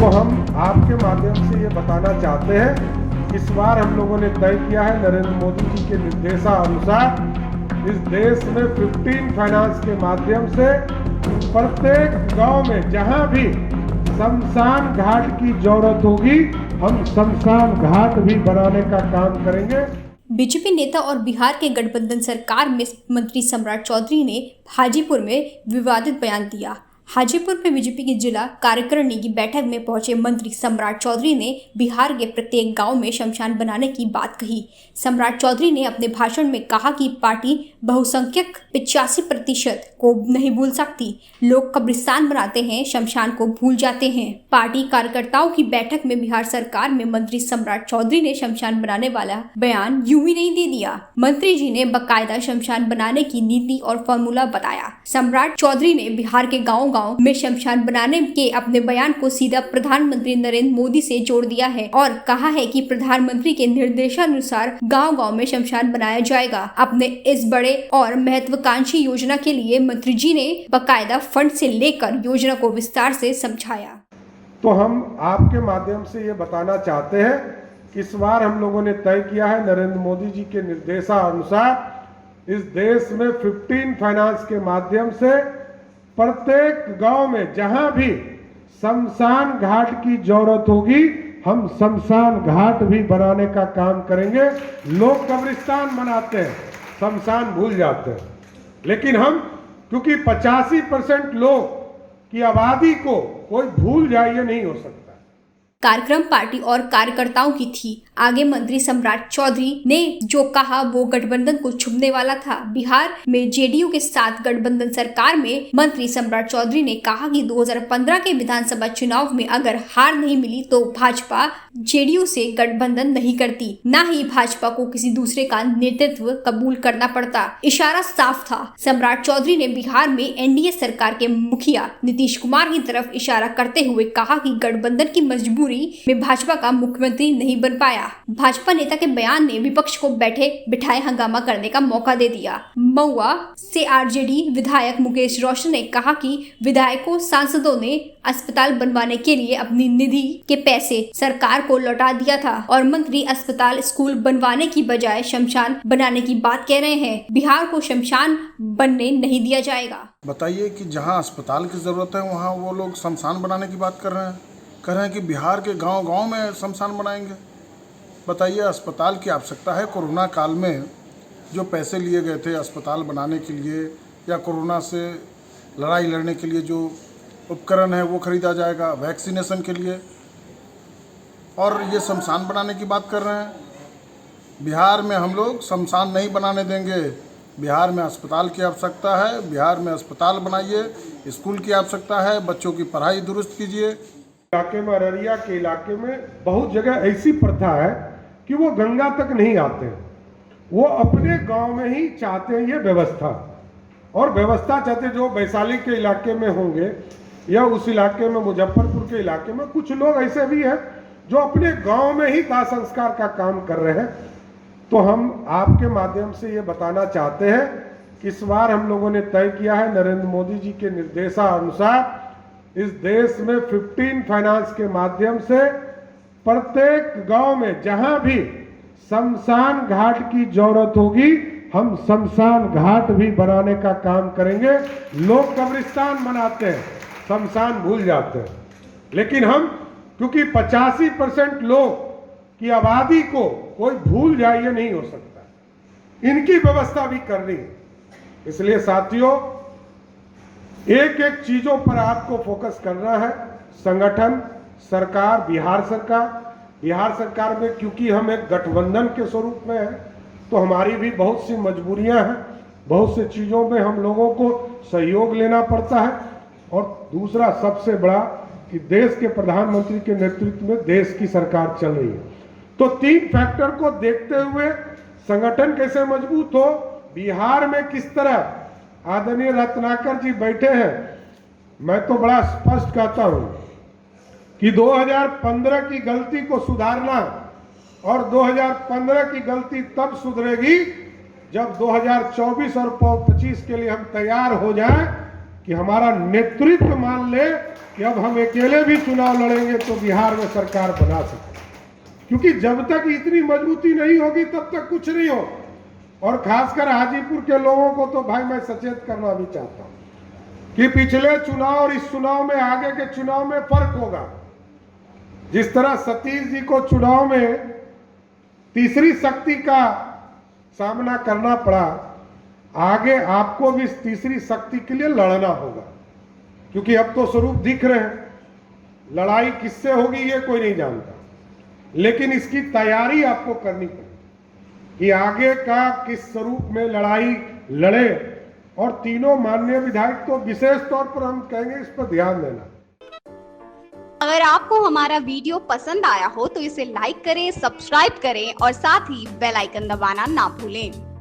तो हम आपके माध्यम से ये बताना चाहते हैं, इस बार हम लोगों ने तय किया है नरेंद्र मोदी जी के निर्देशानुसार इस देश में 15 फाइनेंस के माध्यम से प्रत्येक गांव में जहां भी शमशान घाट की जरूरत होगी हम शमशान घाट भी बनाने का काम करेंगे। बीजेपी नेता और बिहार के गठबंधन सरकार में मंत्री सम्राट चौधरी ने हाजीपुर में विवादित बयान दिया। हाजीपुर में बीजेपी की जिला कार्यकारिणी की बैठक में पहुंचे मंत्री सम्राट चौधरी ने बिहार के प्रत्येक गांव में शमशान बनाने की बात कही। सम्राट चौधरी ने अपने भाषण में कहा कि पार्टी बहुसंख्यक 85% को नहीं भूल सकती। लोग कब्रिस्तान बनाते हैं, शमशान को भूल जाते हैं। पार्टी कार्यकर्ताओं की बैठक में बिहार सरकार में मंत्री सम्राट चौधरी ने शमशान बनाने वाला बयान यूं ही नहीं दे दिया। मंत्री जी ने बाकायदा शमशान बनाने की नीति और फॉर्मूला बताया। सम्राट चौधरी ने बिहार के गाँव में शमशान बनाने के अपने बयान को सीधा प्रधानमंत्री नरेंद्र मोदी से जोड़ दिया है और कहा है कि प्रधानमंत्री के निर्देशानुसार गांव-गांव में शमशान बनाया जाएगा। अपने इस बड़े और महत्वाकांक्षी योजना के लिए मंत्री जी ने बाकायदा फंड से लेकर योजना को विस्तार से समझाया। तो हम आपके माध्यम से ये बताना चाहते हैं, इस बार हम लोगों ने तय किया है नरेंद्र मोदी जी के निर्देशानुसार इस देश में 15 फाइनेंस के माध्यम से प्रत्येक गांव में जहां भी शमशान घाट की जरूरत होगी हम शमशान घाट भी बनाने का काम करेंगे। लोग कब्रिस्तान बनाते हैं, शमशान भूल जाते हैं, लेकिन हम क्योंकि 85% लोग की आबादी को कोई भूल जाए ये नहीं हो सकता। कार्यक्रम पार्टी और कार्यकर्ताओं की थी। आगे मंत्री सम्राट चौधरी ने जो कहा वो गठबंधन को छुपने वाला था। बिहार में जेडीयू के साथ गठबंधन सरकार में मंत्री सम्राट चौधरी ने कहा कि 2015 के विधानसभा चुनाव में अगर हार नहीं मिली तो भाजपा जेडीयू से गठबंधन नहीं करती, न ही भाजपा को किसी दूसरे का नेतृत्व कबूल करना पड़ता। इशारा साफ था। सम्राट चौधरी ने बिहार में एनडीए सरकार के मुखिया नीतीश कुमार की तरफ इशारा करते हुए कहा कि गठबंधन की मजबूरी में भाजपा का मुख्यमंत्री नहीं बन पाया। भाजपा नेता के बयान ने विपक्ष को बैठे बिठाए हंगामा करने का मौका दे दिया। महुआ से आरजेडी विधायक मुकेश रोशन ने कहा कि विधायकों सांसदों ने अस्पताल बनवाने के लिए अपनी निधि के पैसे सरकार को लौटा दिया था और मंत्री अस्पताल स्कूल बनवाने की बजाय शमशान बनाने की बात कह रहे हैं। बिहार को शमशान बनने नहीं दिया जाएगा। बताइए कि जहां अस्पताल की जरूरत है वहां वो लोग शमशान बनाने की बात कर रहे हैं कि बिहार के गांव-गांव में शमशान बनाएंगे। बताइए, अस्पताल की आवश्यकता है। कोरोना काल में जो पैसे लिए गए थे अस्पताल बनाने के लिए या कोरोना से लड़ाई लड़ने के लिए जो उपकरण है वो खरीदा जाएगा वैक्सीनेशन के लिए, और ये शमशान बनाने की बात कर रहे हैं। बिहार में हम लोग शमशान नहीं बनाने देंगे। बिहार में अस्पताल की आवश्यकता है। बिहार में अस्पताल बनाइए, स्कूल की आवश्यकता है, बच्चों की पढ़ाई दुरुस्त कीजिए। इलाके में, अररिया के इलाके में बहुत जगह ऐसी प्रथा है कि वो गंगा तक नहीं आते, वो अपने गांव में ही चाहते हैं ये व्यवस्था, और व्यवस्था चाहते जो वैशाली के इलाके में होंगे या उस इलाके में मुजफ्फरपुर के इलाके में कुछ लोग ऐसे भी हैं जो अपने गांव में ही दाह संस्कार का काम कर रहे हैं। तो हम आपके माध्यम से ये बताना चाहते हैं कि इस बार हम लोगों ने तय किया है नरेंद्र मोदी जी के निर्देशानुसार इस देश में 15 फाइनेंस के माध्यम से प्रत्येक गांव में जहां भी शमशान घाट की जरूरत होगी हम शमशान घाट भी बनाने का काम करेंगे। लोग कब्रिस्तान बनाते हैं, शमशान भूल जाते हैं, लेकिन हम क्योंकि 85% लोग की आबादी को कोई भूल जाए ये नहीं हो सकता। इनकी व्यवस्था भी करनी है। इसलिए साथियों, एक एक चीजों पर आपको फोकस करना है। संगठन, सरकार, बिहार सरकार में क्योंकि हम एक गठबंधन के स्वरूप में है तो हमारी भी बहुत सी मजबूरियां हैं, बहुत सी चीजों में हम लोगों को सहयोग लेना पड़ता है। और दूसरा सबसे बड़ा कि देश के प्रधानमंत्री के नेतृत्व में देश की सरकार चल रही है, तो 3 फैक्टर को देखते हुए संगठन कैसे मजबूत हो, बिहार में किस तरह आदरणीय रत्नाकर जी बैठे हैं। मैं तो बड़ा स्पष्ट कहता हूं कि 2015 की गलती को सुधारना और 2015 की गलती तब सुधरेगी जब 2024 और 25 के लिए हम तैयार हो जाएं कि हमारा नेतृत्व मान ले कि अब हम अकेले भी चुनाव लड़ेंगे तो बिहार में सरकार बना सकते, क्योंकि जब तक इतनी मजबूती नहीं होगी तब तक कुछ नहीं हो। और खासकर हाजीपुर के लोगों को तो भाई मैं सचेत करना भी चाहता हूं कि पिछले चुनाव और इस चुनाव में, आगे के चुनाव में फर्क होगा। जिस तरह सतीश जी को चुनाव में तीसरी शक्ति का सामना करना पड़ा, आगे आपको भी इस तीसरी शक्ति के लिए लड़ना होगा, क्योंकि अब तो स्वरूप दिख रहे हैं। लड़ाई किससे होगी ये कोई नहीं जानता, लेकिन इसकी तैयारी आपको करनी पड़ेगी कि आगे का किस स्वरूप में लड़ाई लड़े। और तीनों माननीय विधायक तो विशेष तौर पर हम कहेंगे इस पर ध्यान देना। अगर आपको हमारा वीडियो पसंद आया हो तो इसे लाइक करें, सब्सक्राइब करें और साथ ही बेल आइकन दबाना ना भूलें।